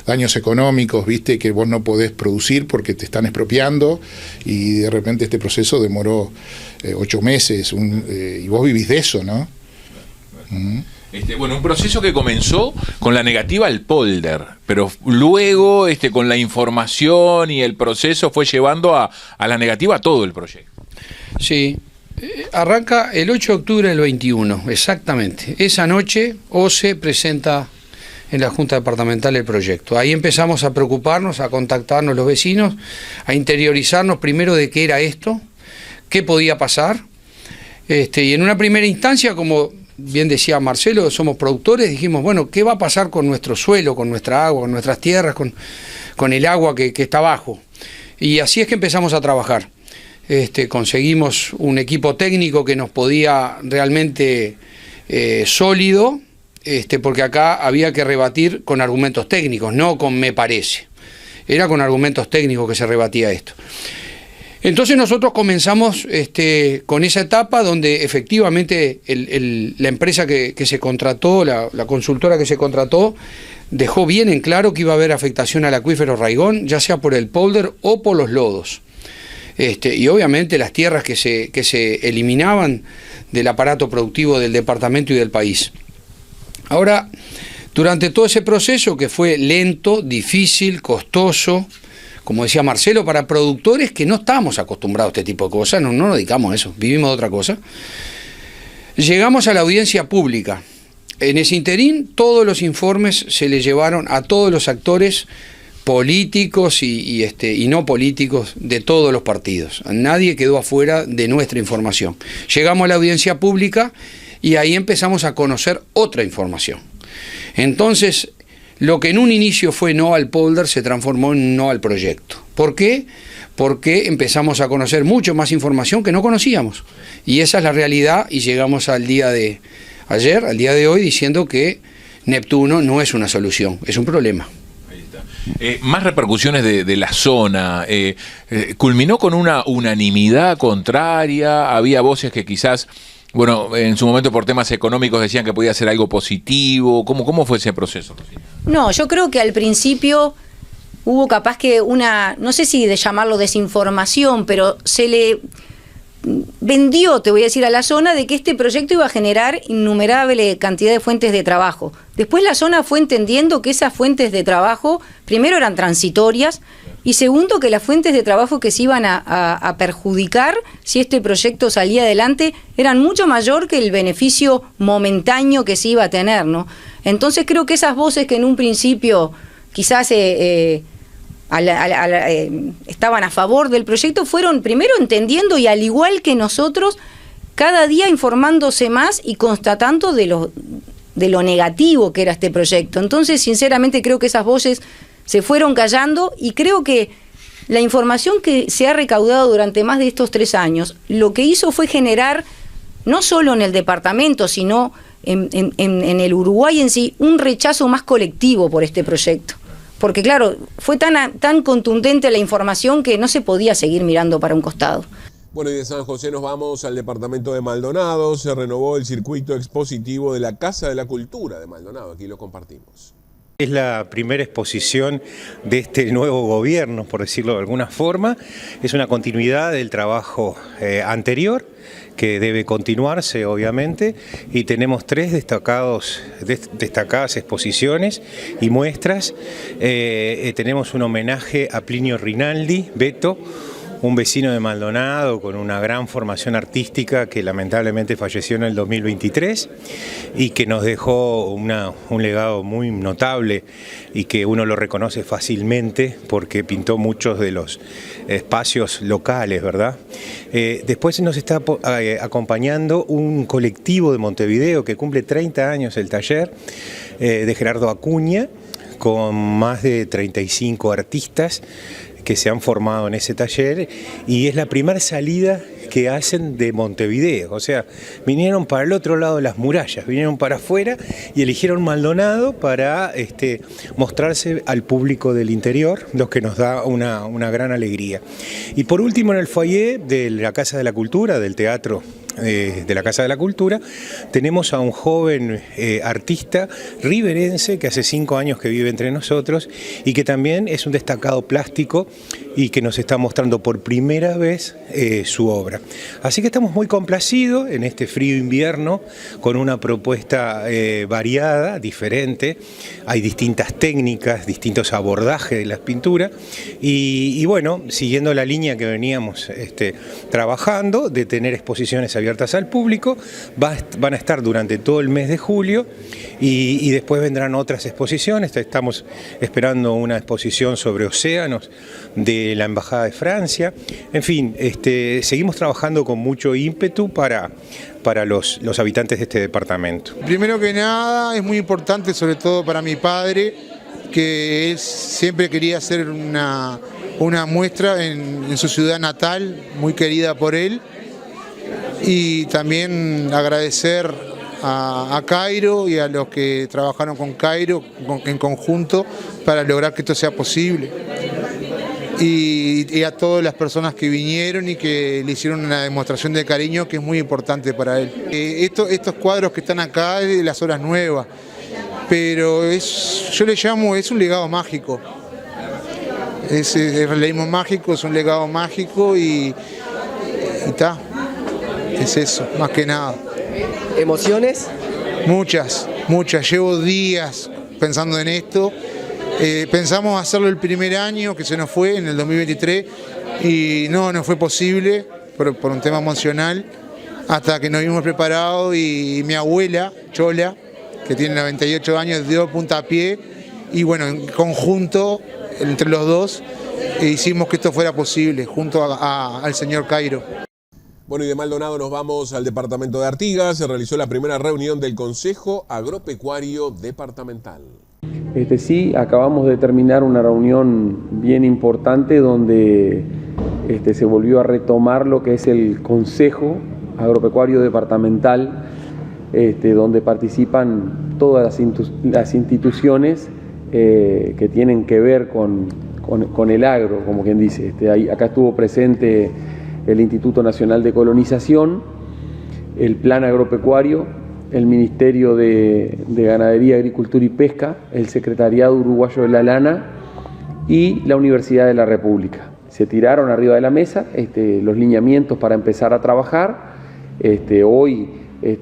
daños económicos, viste, que vos no podés producir porque te están expropiando y de repente este proceso demoró 8 meses y vos vivís de eso, ¿no? Bueno, un proceso que comenzó con la negativa al polder, pero luego con la información y el proceso fue llevando a la negativa a todo el proyecto. Sí, arranca el 8 de octubre del 21, exactamente. Esa noche OCE presenta en la Junta Departamental el proyecto. Ahí empezamos a preocuparnos, a contactarnos los vecinos, a interiorizarnos primero de qué era esto, qué podía pasar, y en una primera instancia, como bien decía Marcelo, somos productores, dijimos, bueno, ¿qué va a pasar con nuestro suelo, con nuestra agua, con nuestras tierras, con el agua que está abajo? Y así es que empezamos a trabajar. Conseguimos un equipo técnico que nos podía realmente sólido, porque acá había que rebatir con argumentos técnicos, no con me parece. Era con argumentos técnicos que se rebatía esto. Entonces nosotros comenzamos con esa etapa donde efectivamente la empresa que se contrató, la consultora que se contrató, dejó bien en claro que iba a haber afectación al acuífero Raigón, ya sea por el polder o por los lodos. Y obviamente las tierras que se eliminaban del aparato productivo del departamento y del país. Ahora, durante todo ese proceso que fue lento, difícil, costoso, como decía Marcelo, para productores que no estamos acostumbrados a este tipo de cosas, no nos dedicamos a eso, vivimos de otra cosa. Llegamos a la audiencia pública. En ese interín, todos los informes se le llevaron a todos los actores políticos y no políticos de todos los partidos. Nadie quedó afuera de nuestra información. Llegamos a la audiencia pública y ahí empezamos a conocer otra información. Entonces, lo que en un inicio fue no al polder se transformó en no al proyecto. ¿Por qué? Porque empezamos a conocer mucho más información que no conocíamos. Y esa es la realidad, y llegamos al día de ayer, al día de hoy, diciendo que Neptuno no es una solución, es un problema. Más repercusiones de la zona. ¿Culminó con una unanimidad contraria? ¿Había voces que quizás, bueno, en su momento por temas económicos decían que podía ser algo positivo? ¿Cómo fue ese proceso? No, yo creo que al principio hubo capaz que no sé si de llamarlo desinformación, pero se le vendió, te voy a decir, a la zona de que este proyecto iba a generar innumerable cantidad de fuentes de trabajo. Después la zona fue entendiendo que esas fuentes de trabajo, primero eran transitorias, y segundo que las fuentes de trabajo que se iban a perjudicar si este proyecto salía adelante eran mucho mayor que el beneficio momentáneo que se iba a tener, ¿no? Entonces creo que esas voces que en un principio quizás estaban a favor del proyecto fueron primero entendiendo, y al igual que nosotros, cada día informándose más y constatando de lo negativo que era este proyecto. Entonces, sinceramente, creo que esas voces se fueron callando, y creo que la información que se ha recaudado durante más de estos 3 años, lo que hizo fue generar, no solo en el departamento, sino en el Uruguay en sí, un rechazo más colectivo por este proyecto. Porque claro, fue tan contundente la información que no se podía seguir mirando para un costado. Bueno, y de San José nos vamos al departamento de Maldonado. Se renovó el circuito expositivo de la Casa de la Cultura de Maldonado. Aquí lo compartimos. Es la primera exposición de este nuevo gobierno, por decirlo de alguna forma. Es una continuidad del trabajo anterior, que debe continuarse obviamente, y tenemos 3 destacadas exposiciones y muestras. Tenemos un homenaje a Plinio Rinaldi, Beto, un vecino de Maldonado con una gran formación artística que lamentablemente falleció en el 2023 y que nos dejó un legado muy notable, y que uno lo reconoce fácilmente porque pintó muchos de los espacios locales, ¿verdad? Después nos está acompañando un colectivo de Montevideo que cumple 30 años el taller, de Gerardo Acuña, con más de 35 artistas que se han formado en ese taller, y es la primera salida que hacen de Montevideo. O sea, vinieron para el otro lado de las murallas, vinieron para afuera y eligieron Maldonado para mostrarse al público del interior, lo que nos da una gran alegría. Y por último, en el foyer de la Casa de la Cultura, del Teatro de la Casa de la Cultura, tenemos a un joven artista riverense que hace 5 años que vive entre nosotros y que también es un destacado plástico y que nos está mostrando por primera vez su obra. Así que estamos muy complacidos en este frío invierno con una propuesta variada, diferente. Hay distintas técnicas, distintos abordajes de las pinturas y bueno, siguiendo la línea que veníamos trabajando de tener exposiciones abiertas al público, van a estar durante todo el mes de julio y después vendrán otras exposiciones. Estamos esperando una exposición sobre océanos de la Embajada de Francia. En fin, seguimos trabajando con mucho ímpetu para los habitantes de este departamento. Primero que nada, es muy importante, sobre todo para mi padre, que él siempre quería hacer una muestra en su ciudad natal, muy querida por él. Y también agradecer a Cairo y a los que trabajaron con Cairo en conjunto para lograr que esto sea posible. Y a todas las personas que vinieron y que le hicieron una demostración de cariño que es muy importante para él. Estos cuadros que están acá es de las obras nuevas, pero yo le llamo, es un legado mágico. Es el realismo mágico, es un legado mágico y está. Es eso, más que nada. ¿Emociones? Muchas. Llevo días pensando en esto. Pensamos hacerlo el primer año que se nos fue, en el 2023, y no fue posible por un tema emocional. hasta que nos vimos preparados y mi abuela, Chola, que tiene 98 años, dio puntapié y bueno, en conjunto, entre los dos, hicimos que esto fuera posible, junto al señor Cairo. Bueno, y de Maldonado nos vamos al departamento de Artigas. Se realizó la primera reunión del Consejo Agropecuario Departamental. Sí, acabamos de terminar una reunión bien importante donde se volvió a retomar lo que es el Consejo Agropecuario Departamental, donde participan todas las instituciones que tienen que ver con el agro, como quien dice. Acá estuvo presente el Instituto Nacional de Colonización, el Plan Agropecuario, el Ministerio de Ganadería, Agricultura y Pesca, el Secretariado Uruguayo de la Lana y la Universidad de la República. Se tiraron arriba de la mesa los lineamientos para empezar a trabajar. Hoy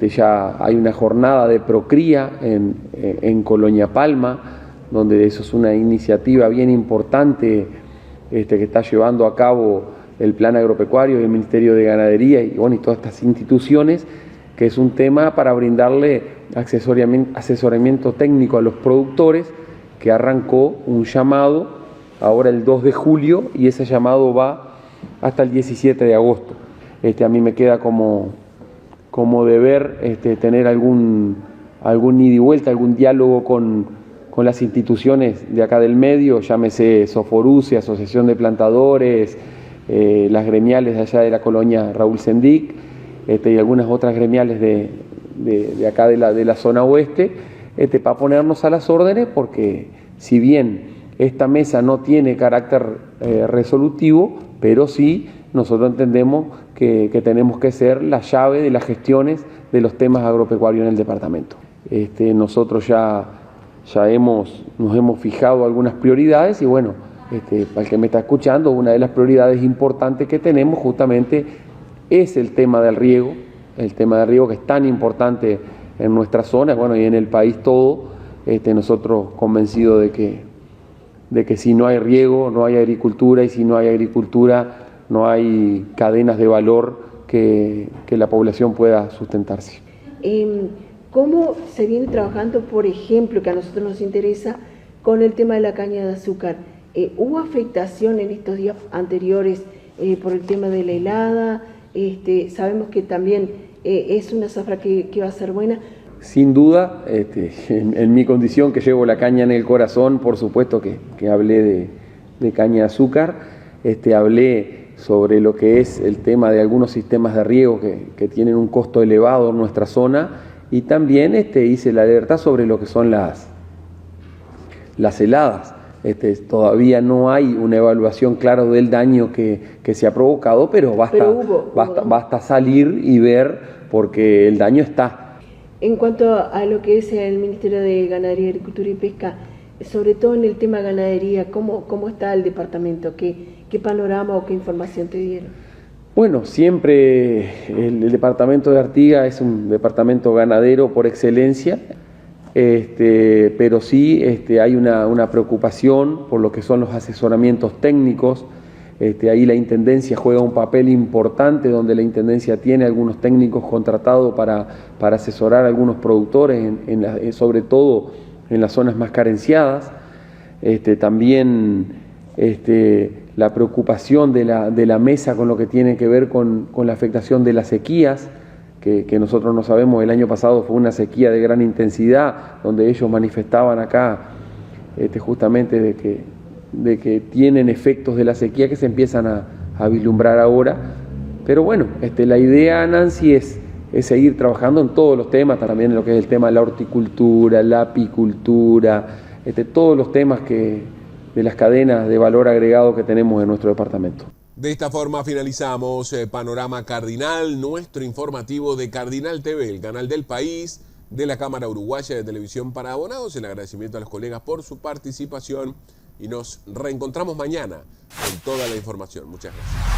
ya hay una jornada de procría en Colonia Palma, donde eso es una iniciativa bien importante que está llevando a cabo el Plan Agropecuario y el Ministerio de Ganadería y todas estas instituciones, que es un tema para brindarle asesoramiento técnico a los productores, que arrancó un llamado ahora el 2 de julio y ese llamado va hasta el 17 de agosto. A mí me queda como deber tener algún ida y vuelta, algún diálogo con las instituciones de acá del medio, llámese Soforuce, Asociación de Plantadores, las gremiales de allá de la colonia Raúl Sendic, y algunas otras gremiales de acá de la zona oeste, para ponernos a las órdenes, porque si bien esta mesa no tiene carácter resolutivo, pero sí nosotros entendemos que tenemos que ser la llave de las gestiones de los temas agropecuarios en el departamento. Nosotros ya nos hemos fijado algunas prioridades y bueno, para el que me está escuchando, una de las prioridades importantes que tenemos justamente es el tema del riego, que es tan importante en nuestra zona, y en el país todo. Nosotros convencidos de que si no hay riego, no hay agricultura, y si no hay agricultura, no hay cadenas de valor que la población pueda sustentarse. ¿Cómo se viene trabajando, por ejemplo, que a nosotros nos interesa, con el tema de la caña de azúcar? ¿Hubo afectación en estos días anteriores por el tema de la helada? Sabemos que también es una zafra que va a ser buena. Sin duda, en mi condición que llevo la caña en el corazón, por supuesto que hablé de caña de azúcar, hablé sobre lo que es el tema de algunos sistemas de riego que tienen un costo elevado en nuestra zona, y también hice la alerta sobre lo que son las heladas. Todavía no hay una evaluación clara del daño que se ha provocado, pero basta salir y ver, porque el daño está. En cuanto a lo que es el Ministerio de Ganadería, Agricultura y Pesca, sobre todo en el tema ganadería, ¿cómo está el departamento? ¿Qué panorama o qué información te dieron? Bueno, siempre el departamento de Artigas es un departamento ganadero por excelencia. Pero sí hay una preocupación por lo que son los asesoramientos técnicos. Ahí la Intendencia juega un papel importante, donde la Intendencia tiene algunos técnicos contratados para asesorar a algunos productores, sobre todo en las zonas más carenciadas. También la preocupación de la mesa con lo que tiene que ver con la afectación de las sequías, que nosotros no sabemos. El año pasado fue una sequía de gran intensidad, donde ellos manifestaban acá justamente de que tienen efectos de la sequía que se empiezan a vislumbrar ahora. Pero bueno, la idea, Nancy, es seguir trabajando en todos los temas, también en lo que es el tema de la horticultura, la apicultura, todos los temas de las cadenas de valor agregado que tenemos en nuestro departamento. De esta forma finalizamos Panorama Cardinal, nuestro informativo de Cardinal TV, el canal del país, de la Cámara Uruguaya de Televisión para Abonados. El agradecimiento a los colegas por su participación y nos reencontramos mañana con toda la información. Muchas gracias.